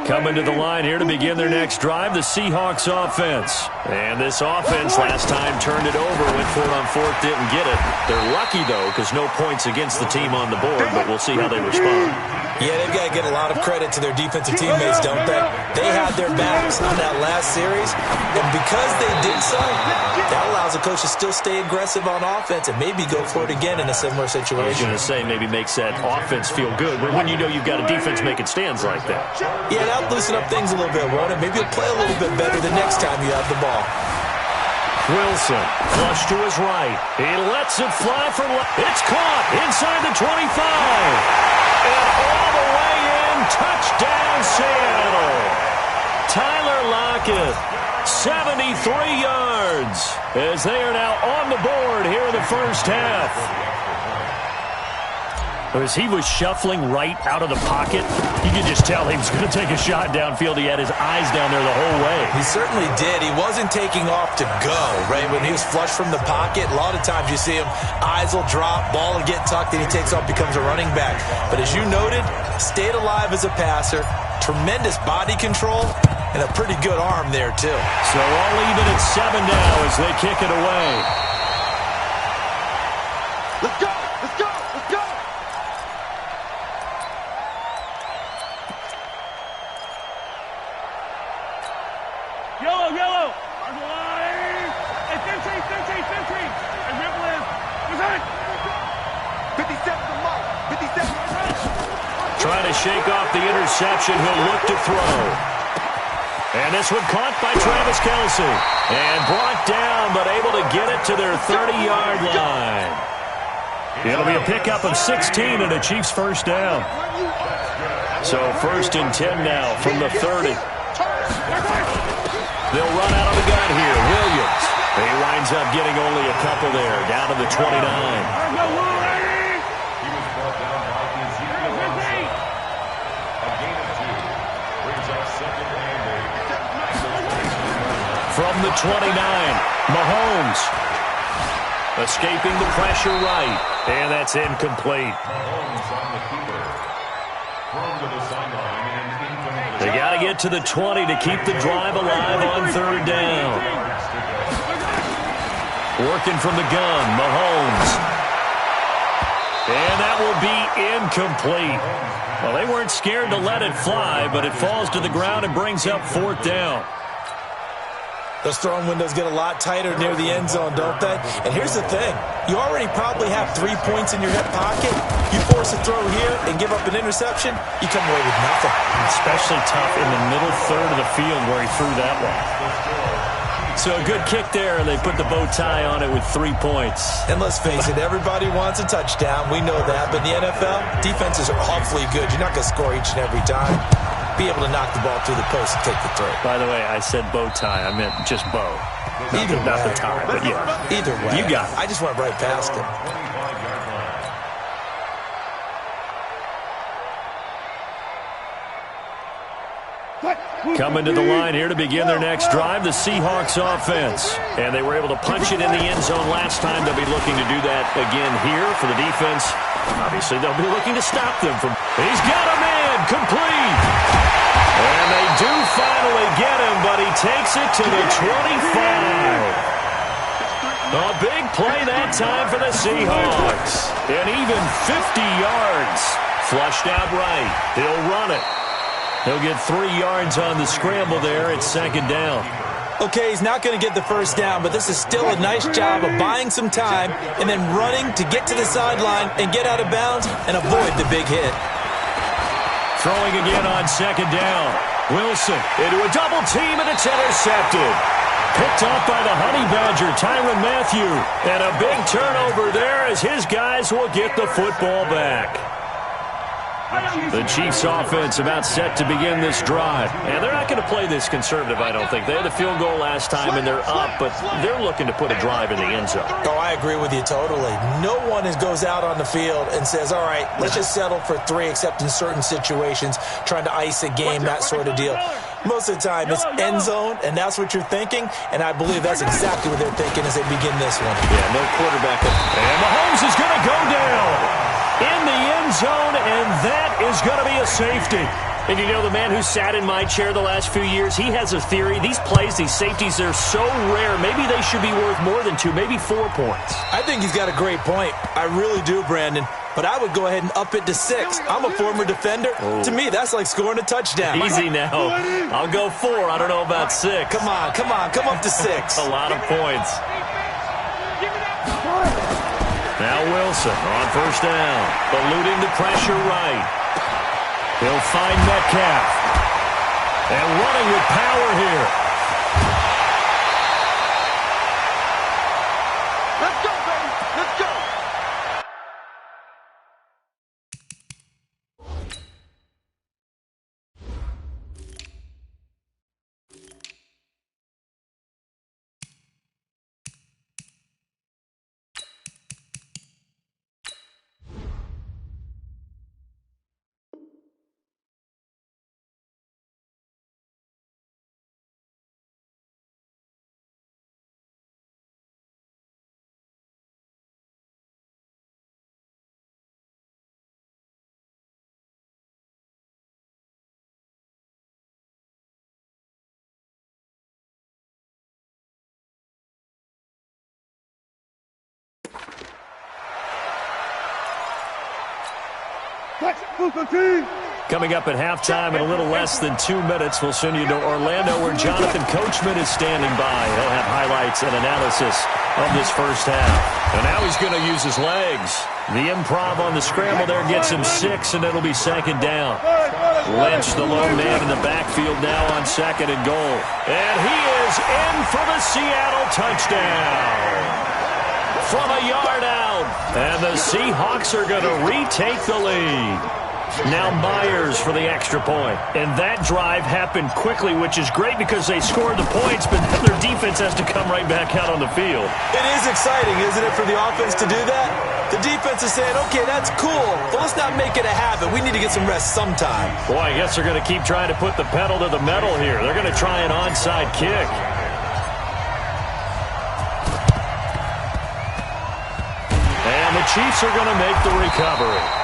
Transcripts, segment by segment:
Coming to the line here to begin their next drive, the Seahawks offense. And this offense last time turned it over, went for it on fourth, didn't get it. They're lucky, though, because no points against the team on the board, but we'll see how they respond. Yeah, they've got to get a lot of credit to their defensive teammates, don't they? They had their backs on that last series, and because they did so, that allows the coach to still stay aggressive on offense and maybe go for it again in a similar situation. I was going to say, maybe makes that offense feel good, but when you know you've got a defense making stands like that. Yeah, that'll loosen up things a little bit, won't it? Maybe you'll play a little bit better the next time you have the ball. Wilson, flush to his right. He lets it fly for left. It's caught inside the 25. And all the way in, touchdown Seattle. Tyler Lockett, 73 yards, as they are now on the board here in the first half. As he was shuffling right out of the pocket, you could just tell he was going to take a shot downfield. He had his eyes down there the whole way. He certainly did. He wasn't taking off to go, right? When he was flushed from the pocket, a lot of times you see him, eyes will drop, ball will get tucked, and he takes off, becomes a running back. But as you noted, stayed alive as a passer, tremendous body control, and a pretty good arm there, too. So all even at 7 now as they kick it away. Let's go! Let's go! Let's go! Yellow, yellow! Hey, Fintry! Hey, Ripple what's that? 57 to Mike. 57. Trying to shake off the interception. He'll look to throw. And this one caught by Travis Kelce. And brought down, but able to get it to their 30-yard line. It'll be a pickup of 16 and a Chiefs first down. So 1st and 10 now from the 30. They'll run out of the gun here. Williams. He winds up getting only a couple there, down to the 29. From the 29, Mahomes escaping the pressure right, and that's incomplete. They got to get to the 20 to keep the drive alive on 3rd down. Working from the gun, Mahomes. And that will be incomplete. Well, they weren't scared to let it fly, but it falls to the ground and brings up 4th down. Those throwing windows get a lot tighter near the end zone, don't they? And here's the thing. You already probably have 3 points in your hip pocket. You force a throw here and give up an interception, you come away with nothing. Especially tough in the middle third of the field where he threw that one. So a good kick there. They put the bow tie on it with 3 points. And let's face it, everybody wants a touchdown. We know that. But in the NFL, defenses are awfully good. You're not going to score each and every time. Be able to knock the ball through the post and take the throw. By the way, I said bow tie. I meant just bow. Either not way. the tie, but yeah. Either way. You got it. I just went right past him. Coming to the line here to begin their next drive, the Seahawks offense. And they were able to punch it in the end zone last time. They'll be looking to do that again here for the defense. Obviously, they'll be looking to stop them from... He's got him in! Complete! And they do finally get him, but he takes it to the 25. A big play that time for the Seahawks. And even 50 yards. Flushed out right. He'll run it. He'll get 3 yards on the scramble there. It's 2nd down. Okay, he's not going to get the first down, but this is still a nice job of buying some time and then running to get to the sideline and get out of bounds and avoid the big hit. Throwing again on 2nd down. Wilson into a double team, and it's intercepted. Picked off by the Honey Badger, Tyrann Mathieu. And a big turnover there as his guys will get the football back. The Chiefs offense about set to begin this drive. And they're not going to play this conservative, I don't think. They had the field goal last time, and they're up, but they're looking to put a drive in the end zone. Oh, I agree with you totally. No one goes out on the field and says, all right, let's just settle for 3, except in certain situations, trying to ice a game, that sort of deal. Most of the time, it's end zone, and that's what you're thinking, and I believe that's exactly what they're thinking as they begin this one. Yeah, no quarterback. And Mahomes is going to go down in the end zone, and that is going to be a safety. And you know, the man who sat in my chair the last few years, he has a theory. These plays, these safeties, they're so rare. Maybe they should be worth more than 2, maybe 4 points. I think he's got a great point. I really do, Brandon. But I would go ahead and up it to 6. I'm a former defender. Oh. To me, that's like scoring a touchdown. Easy now. I'll go 4. I don't know about 6. Come on. Come up to 6. A lot of points. Now Wilson on first down. Eluding the pressure right. He'll find Metcalf. And running with power here. Let's go, baby. Let's go. Coming up at halftime in a little less than 2 minutes, we'll send you to Orlando where Jonathan Coachman is standing by. He'll have highlights and analysis of this first half. And now he's going to use his legs. The improv on the scramble there gets him 6, and it'll be second down. Lynch, the lone man in the backfield now on 2nd and goal. And he is in for the Seattle touchdown. From a yard out. And the Seahawks are going to retake the lead. Now Myers for the extra point. And that drive happened quickly, which is great because they scored the points, but then their defense has to come right back out on the field. It is exciting, isn't it, for the offense to do that? The defense is saying, okay, that's cool, but let's not make it a habit. We need to get some rest sometime. Boy, I guess they're going to keep trying to put the pedal to the metal here. They're going to try an onside kick. And the Chiefs are going to make the recovery.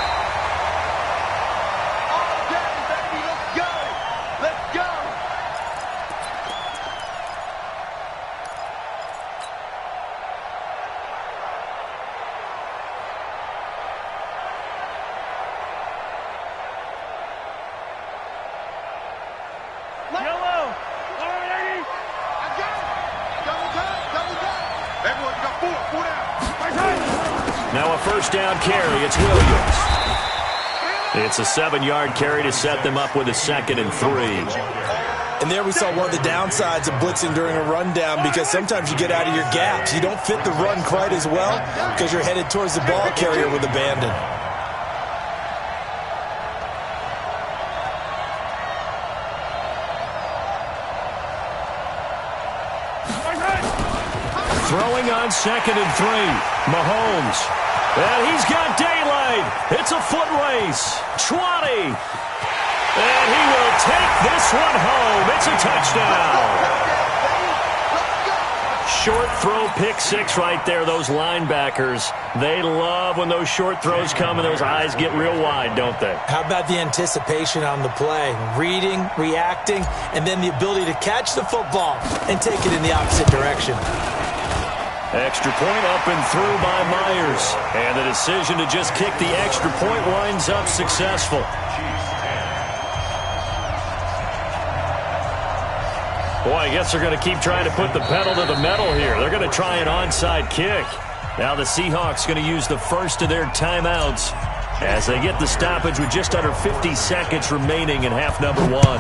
Now a first down carry. It's Williams. It's a 7-yard carry to set them up with a 2nd and 3. And there we saw one of the downsides of blitzing during a rundown because sometimes you get out of your gaps. You don't fit the run quite as well because you're headed towards the ball carrier with abandon. Throwing on 2nd and 3. Mahomes. And he's got daylight. It's a foot race. 20. And he will take this one home. It's a touchdown. Short throw, pick 6 right there. Those linebackers, they love when those short throws come and those eyes get real wide, don't they? How about the anticipation on the play? Reading, reacting, and then the ability to catch the football and take it in the opposite direction. Extra point up and through by Myers. And the decision to just kick the extra point winds up successful. Boy, I guess they're going to keep trying to put the pedal to the metal here. They're going to try an onside kick. Now the Seahawks going to use the first of their timeouts as they get the stoppage with just under 50 seconds remaining in half number 1.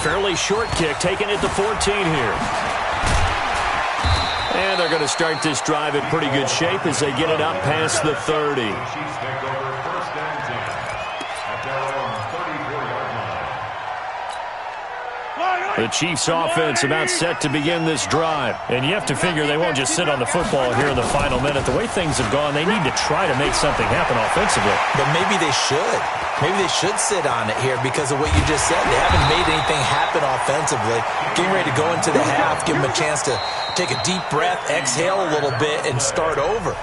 Fairly short kick, taking it to 14 here. And they're going to start this drive in pretty good shape as they get it up past the 30. The Chiefs offense about set to begin this drive. And you have to figure they won't just sit on the football here in the final minute. The way things have gone, they need to try to make something happen offensively. But maybe they should. Maybe they should sit on it here because of what you just said. They haven't made anything happen offensively. Getting ready to go into the half, give them a chance to take a deep breath, exhale a little bit, and start over.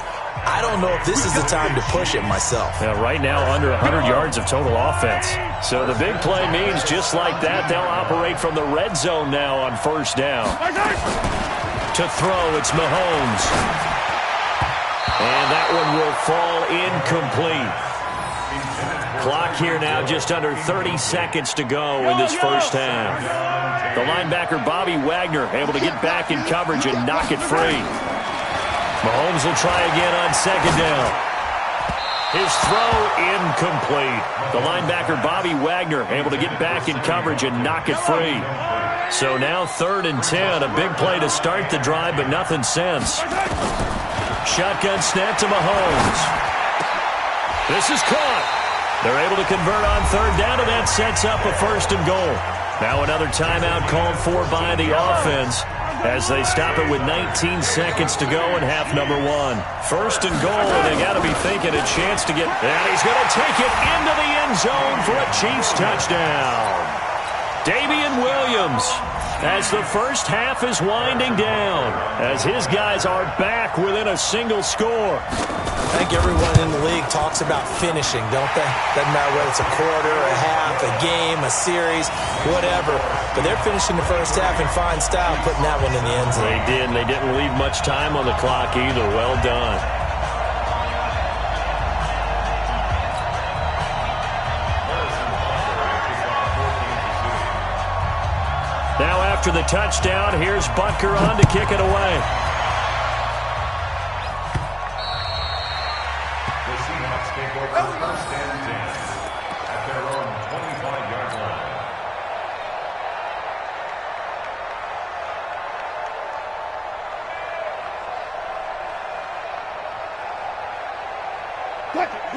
I don't know if this is the time to push it myself. Yeah, right now, under 100 yards of total offense. So the big play means just like that, they'll operate from the red zone now on first down. To throw, it's Mahomes. And that one will fall incomplete. Clock here now, just under 30 seconds to go in this first half. The linebacker, Bobby Wagner, able to get back in coverage and knock it free. Mahomes will try again on second down. His throw incomplete. The linebacker, Bobby Wagner, able to get back in coverage and knock it free. So now 3rd and 10, a big play to start the drive, but nothing since. Shotgun snap to Mahomes. This is caught. They're able to convert on 3rd down, and that sets up a 1st and goal. Now another timeout called for by the offense as they stop it with 19 seconds to go in half number 1. 1st and goal, and they got to be thinking a chance to get... And he's going to take it into the end zone for a Chiefs touchdown. Damian Williams, as the first half is winding down, as his guys are back within a single score. I think everyone in the league talks about finishing, don't they? Doesn't matter whether it's a quarter, a half, a game, a series, whatever. But they're finishing the first half in fine style, putting that one in the end zone. They did, and they didn't leave much time on the clock either. Well done. Now after the touchdown, here's Butker on to kick it away.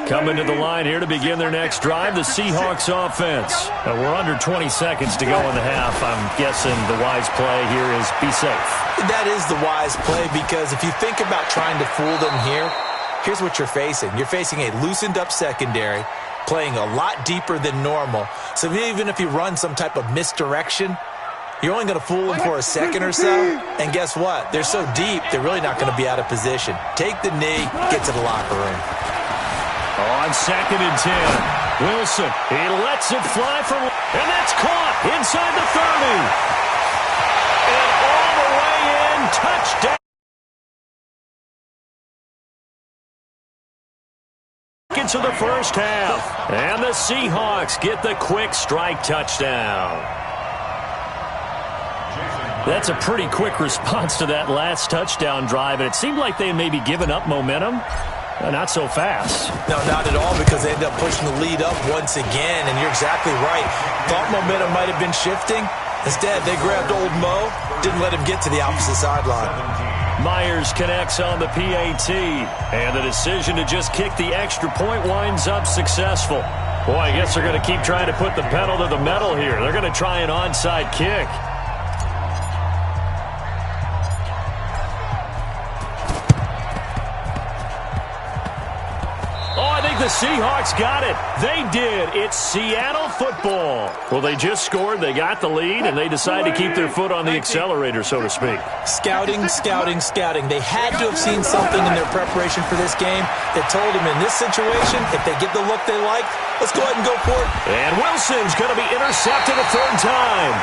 Coming to the line here to begin their next drive, the Seahawks offense. We're under 20 seconds to go in the half. I'm guessing the wise play here is be safe. That is the wise play, because if you think about trying to fool them here, here's what you're facing. You're facing a loosened up secondary, playing a lot deeper than normal. So even if you run some type of misdirection, you're only going to fool them for a second or so. And guess what? They're so deep, they're really not going to be out of position. Take the knee, get to the locker room. On 2nd and 10, Wilson, he lets it fly from, and that's caught inside the 30. And all the way in, touchdown. Into the first half, and the Seahawks get the quick strike touchdown. That's a pretty quick response to that last touchdown drive, and it seemed like they may be giving up momentum. Not so fast. No, not at all, because they end up pushing the lead up once again, and you're exactly right. Thought momentum might have been shifting. Instead, they grabbed old Mo, didn't let him get to the opposite sideline. Myers connects on the PAT, and the decision to just kick the extra point winds up successful. Boy, I guess they're going to keep trying to put the pedal to the metal here. They're going to try an onside kick. The Seahawks got it. They did. It's Seattle football. Well, they just scored. They got the lead, and they decide to keep their foot on the accelerator, so to speak. Scouting, scouting, scouting. They had to have seen something in their preparation for this game that told them in this situation, if they get the look they like, let's go ahead and go for it. And Wilson's going to be intercepted a 3rd time.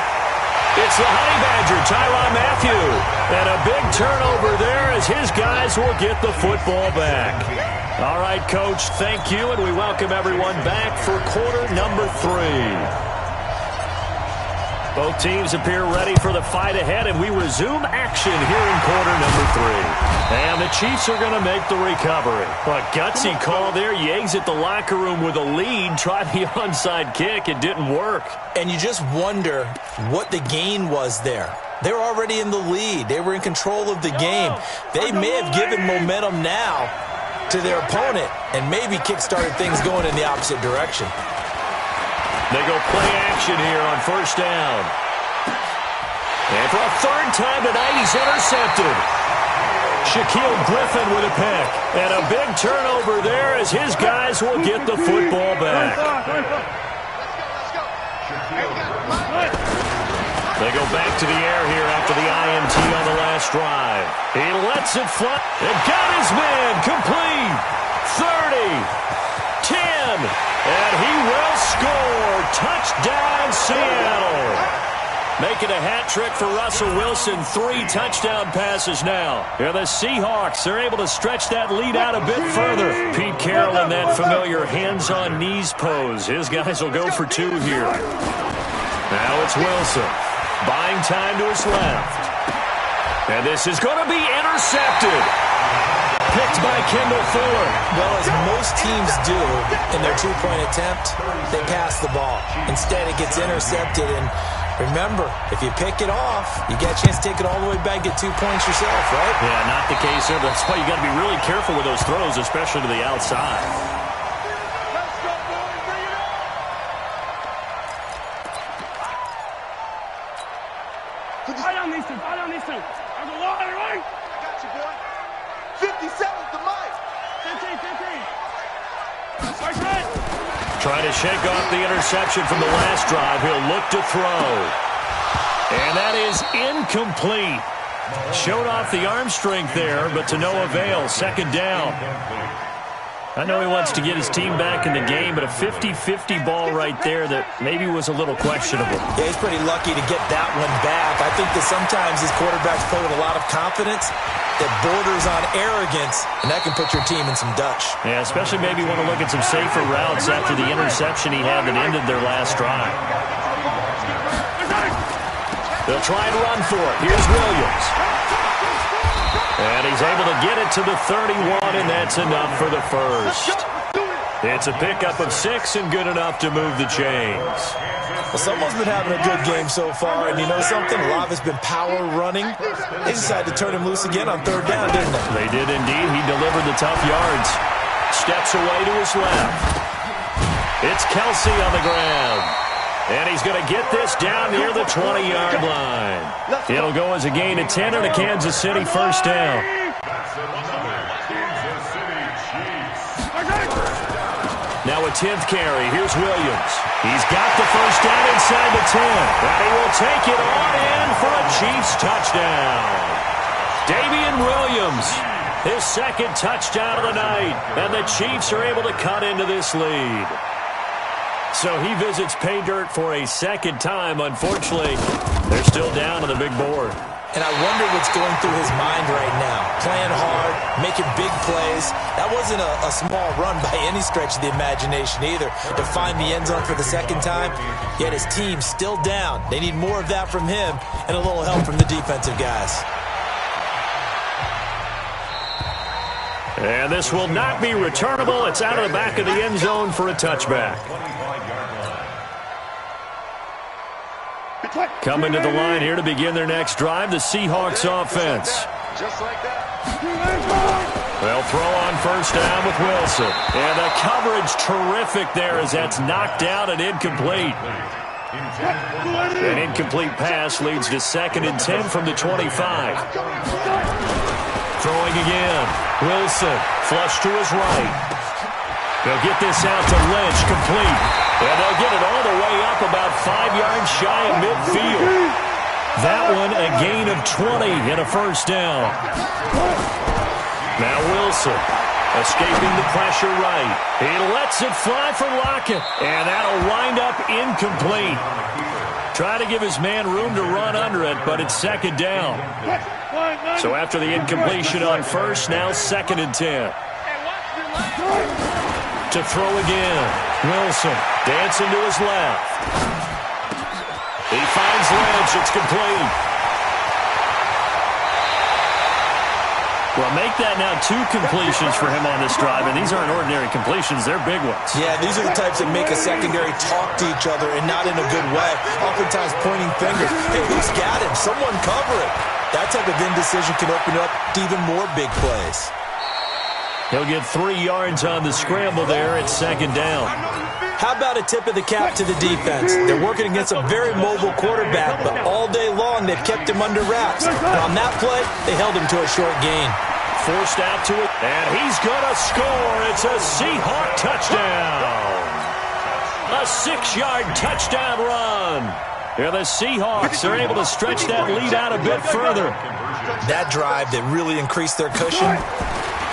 It's the Honey Badger, Tyrann Mathieu. And a big turnover there as his guys will get the football back. All right, Coach, thank you, and we welcome everyone back for quarter number 3. Both teams appear ready for the fight ahead, and we resume action here in quarter number 3. And the Chiefs are going to make the recovery. But gutsy call there. You exit the locker room with a lead. Try the onside kick. It didn't work. And you just wonder what the gain was there. They were already in the lead. They were in control of the game. They may have given momentum now to their opponent and maybe kick-started things going in the opposite direction. They go play action here on 1st down. And for a 3rd time tonight, he's intercepted. Shaquille Griffin with a pick. And a big turnover there as his guys will get the football back. They go back to the air here after the INT on the last drive. He lets it fly. And got his man complete. 30, 10, and he will score. Touchdown, Seattle. Making a hat trick for Russell Wilson. 3 touchdown passes now. And the Seahawks are able to stretch that lead out a bit further. Pete Carroll in that familiar hands-on-knees pose. His guys will go for 2 here. Now it's Wilson. Buying time to his left. And this is going to be intercepted. Picked by Kendall Fuller. Well, as most teams do in their 2-point attempt, they pass the ball. Instead, it gets intercepted. And remember, if you pick it off, you get a chance to take it all the way back, get 2 points yourself, right? Yeah, not the case here. That's why you got to be really careful with those throws, especially to the outside. Let's go, boys. Bring it up. Fight on these two. Fight on these two. There's a lot, right? I got you, boy. 50 seconds to Mike. 15. Right side. Trying to shake off the interception from the last drive. He'll look to throw. And that is incomplete. Showed off the arm strength there, but to no avail. Second down. I know he wants to get his team back in the game, but a 50-50 ball right there that maybe was a little questionable. Yeah, he's pretty lucky to get that one back. I think that sometimes these quarterbacks play with a lot of confidence that borders on arrogance, and that can put your team in some Dutch. Yeah, especially maybe want to look at some safer routes after the interception he had that ended their last drive. They'll try and run for it. Here's Williams. And he's able to get it to the 31, and that's enough for the first. It's a pickup of 6 and good enough to move the chains. Well, someone's been having a good game so far, and you know something? A lot of it's been power running. They decided to turn him loose again on 3rd down, didn't they? They did indeed. He delivered the tough yards. Steps away to his left. It's Kelsey on the ground. And he's going to get this down near the 20-yard line. It'll go as a gain of 10 and a Kansas City first down. Now a 10th carry. Here's Williams. He's got the first down inside the 10. And he will take it on in for a Chiefs touchdown. Damian Williams, his 2nd touchdown of the night. And the Chiefs are able to cut into this lead. So he visits pay dirt for a 2nd time. Unfortunately, they're still down on the big board. And I wonder what's going through his mind right now. Playing hard, making big plays. That wasn't a small run by any stretch of the imagination either. To find the end zone for the 2nd time, yet his team's still down. They need more of that from him and a little help from the defensive guys. And this will not be returnable. It's out of the back of the end zone for a touchback. Coming to the line here to begin their next drive, the Seahawks offense. Just like that. They'll throw on first down with Wilson. And the coverage terrific there as that's knocked out and incomplete. An incomplete pass leads to 2nd and 10 from the 25. Throwing again. Wilson, flush to his right. They'll get this out to Lynch, complete. And they'll get it all the way up about 5 yards shy of midfield. That one a gain of 20 and a first down. Now Wilson, escaping the pressure right. He lets it fly for Lockett. And that'll wind up incomplete. Try to give his man room to run under it, but it's 2nd down. So after the incompletion on first, now 2nd and 10. To throw again. Wilson dancing to his left. He finds Lynch. It's complete. Well, make that now 2 completions for him on this drive, and these aren't ordinary completions. They're big ones. Yeah, these are the types that make a secondary talk to each other and not in a good way. Oftentimes pointing fingers. Hey, who's got him? Someone cover it. That type of indecision can open up to even more big plays. He'll get 3 yards on the scramble there at 2nd down. How about a tip of the cap to the defense? They're working against a very mobile quarterback, but all day long they've kept him under wraps. And on that play, they held him to a short gain. Forced out to it, and he's going to score. It's a Seahawk touchdown. A 6-yard touchdown run. Yeah, the Seahawks are able to stretch that lead out a bit further. That drive that really increased their cushion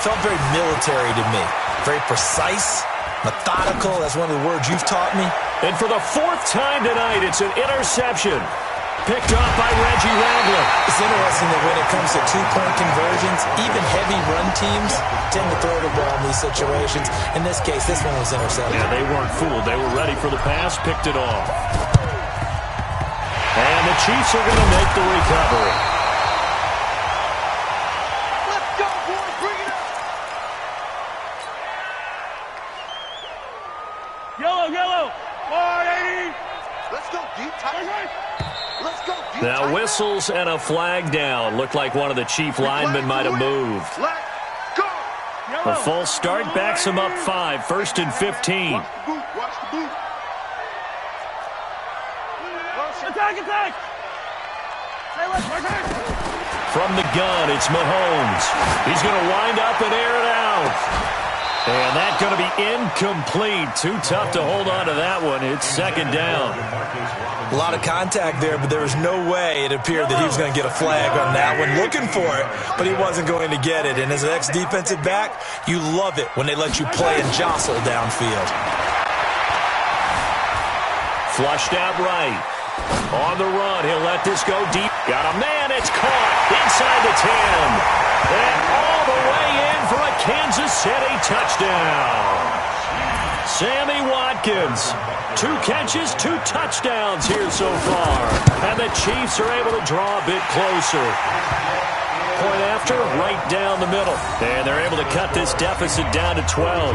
felt very military to me. Very precise, methodical. That's one of the words you've taught me. And for the fourth time tonight, it's an interception. Picked off by Reggie Ragland. It's interesting that when it comes to two-point conversions, even heavy run teams tend to throw the ball in these situations. In this case, this one was intercepted. Yeah, they weren't fooled. They were ready for the pass, picked it off. And the Chiefs are going to make the recovery. Let's go, boys. Bring it up. Yellow, yellow. 480. Let's go deep, tight. Let's go deep, Now tight. whistles and a flag down. Looked like one of the Chief linemen might have moved. Let's go. A false start backs him up 5, 1st and 15. Watch the boot. Watch the boot. Attack, attack. Hey, let's attack. From the gun, it's Mahomes. He's going to wind up and air it out. And that's going to be incomplete. Too tough to hold on to that one. It's 2nd down. A lot of contact there, but there was no way it appeared that he was going to get a flag on that one. Looking for it, but he wasn't going to get it. And as an ex-defensive back, you love it when they let you play and jostle downfield. Flushed out right. On the run, he'll let this go deep. Got a man, it's caught inside the 10. And all the way in for a Kansas City touchdown. Sammy Watkins, 2 catches, 2 touchdowns here so far. And the Chiefs are able to draw a bit closer. Point after, right down the middle. And they're able to cut this deficit down to 12.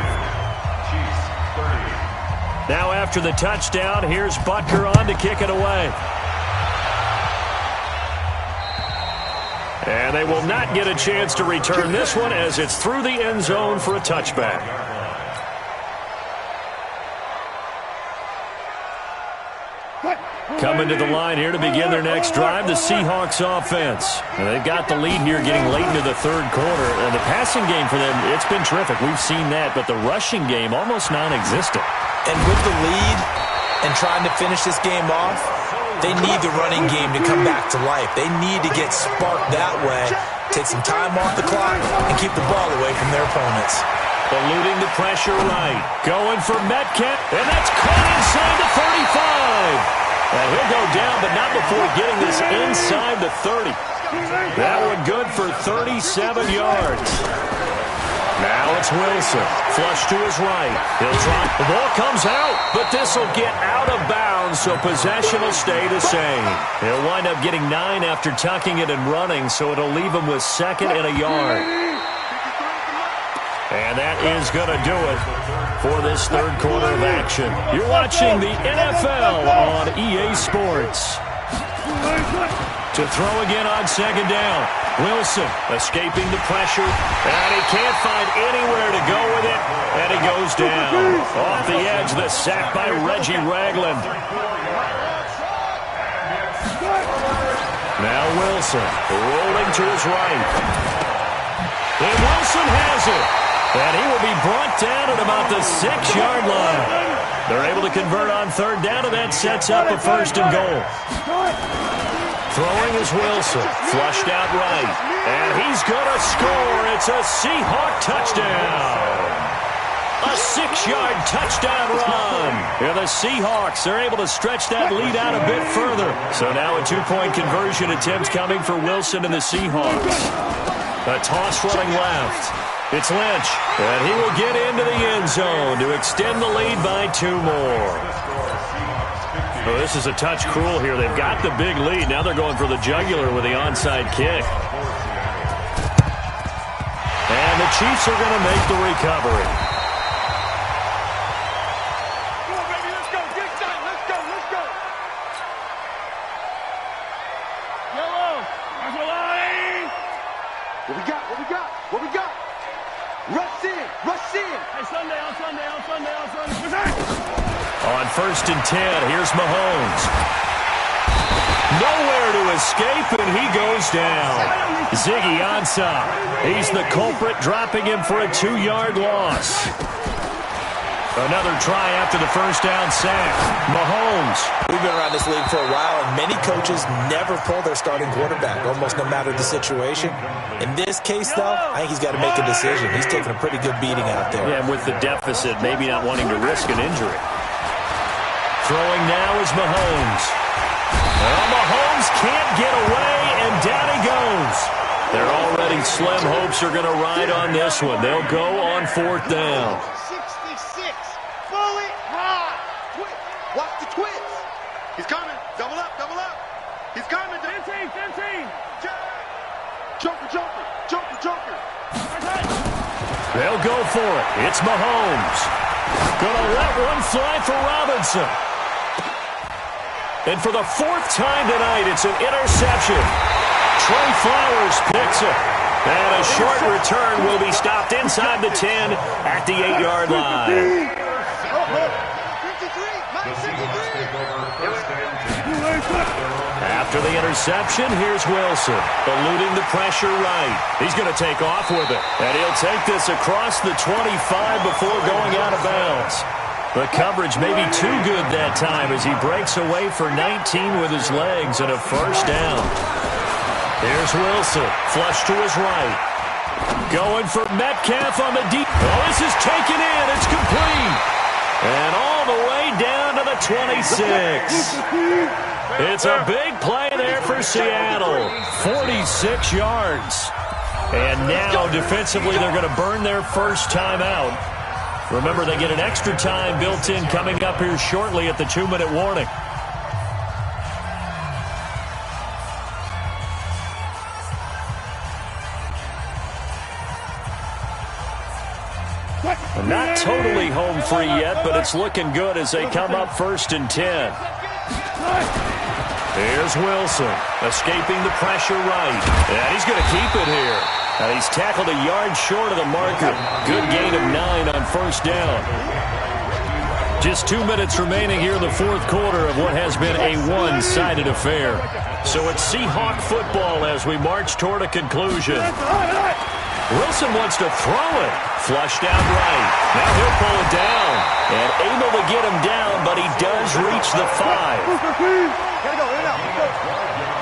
Now after the touchdown, here's Butker on to kick it away. And they will not get a chance to return this one as it's through the end zone for a touchback. Coming to the line here to begin their next drive, the Seahawks offense. And they've got the lead here getting late into the 3rd quarter. And the passing game for them, it's been terrific. We've seen that, but the rushing game almost non-existent. And with the lead and trying to finish this game off, they need the running game to come back to life. They need to get sparked that way, take some time off the clock, and keep the ball away from their opponents. Eluding the pressure right. Going for Metcalf, and that's caught inside the 35. And he'll go down, but not before getting this inside the 30. That one good for 37 yards. Now it's Wilson. Flush to his right. He'll try. The ball comes out, but this will get out of bounds, so possession will stay the same. He'll wind up getting 9 after tucking it and running, so it'll leave him with 2nd and a yard. And that is going to do it for this 3rd quarter of action. You're watching the NFL on EA Sports. To throw again on 2nd down. Wilson escaping the pressure, and he can't find anywhere to go with it, and he goes down. Off the edge, the sack by Reggie Ragland. Now Wilson rolling to his right. And Wilson has it. And he will be brought down at about the 6-yard line. They're able to convert on 3rd down, and that sets up a 1st and goal. Throwing is Wilson. Flushed out right. And he's going to score. It's a Seahawk touchdown. A 6-yard touchdown run. And the Seahawks are able to stretch that lead out a bit further. So now a 2-point conversion attempt coming for Wilson and the Seahawks. A toss running left. It's Lynch, and he will get into the end zone to extend the lead by 2 more. Oh, this is a touch cruel here. They've got the big lead. Now they're going for the jugular with the onside kick. And the Chiefs are going to make the recovery. Come on, baby, let's go. Get excited. Let's go. Let's go. Yellow. That's a line. What we got? What we got? What we got? Rush in. Rush in. Hey, Sunday, on Sunday, on Sunday, on Sunday. Attack. On 1st and 10, here's Mahomes. Nowhere to escape, and he goes down. Ziggy Ansah. He's the culprit, dropping him for a 2-yard loss. Another try after the first down sack. Mahomes. We've been around this league for a while, and many coaches never pull their starting quarterback, almost no matter the situation. In this case, though, I think he's got to make a decision. He's taking a pretty good beating out there. Yeah, and with the deficit, maybe not wanting to risk an injury. Throwing now is Mahomes. Well, Mahomes can't get away, and down he goes. Their already slim hopes are going to ride on this one. They'll go on 4th down. 66. Fully high. Watch the twist. He's coming. Double up, double up. He's coming. 15. Joker, joker, joker, joker. They'll go for it. It's Mahomes. Gonna let one fly for Robinson. And for the 4th time tonight, it's an interception. Trey Flowers picks it. And a short return will be stopped inside the 10 at the 8-yard line. 53. After the interception, here's Wilson, eluding the pressure right. He's going to take off with it, and he'll take this across the 25 before going out of bounds. The coverage may be too good that time as he breaks away for 19 with his legs and a first down. Here's Wilson, flush to his right. Going for Metcalf on the deep. Oh, this is taken in. It's complete. And all the way down to the 26. It's a big play there for Seattle. 46 yards. And now, defensively, they're going to burn their first time out. Remember, they get an extra time built in coming up here shortly at the 2-minute warning. Not totally home free yet, but it's looking good as they come up 1st and 10. Here's Wilson, escaping the pressure right. And he's going to keep it here. And he's tackled a yard short of the marker. Good gain of 9 on first down. Just 2 minutes remaining here in the 4th quarter of what has been a one-sided affair. So it's Seahawk football as we march toward a conclusion. Wilson wants to throw it. Flushed out right. Now he'll pull it down. And able to get him down, but he does reach the 5. Gotta go, in and out. Go.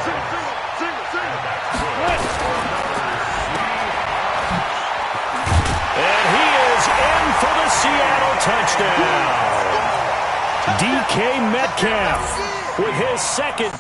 Single. And he is in for the Seattle touchdown. DK Metcalf with his second.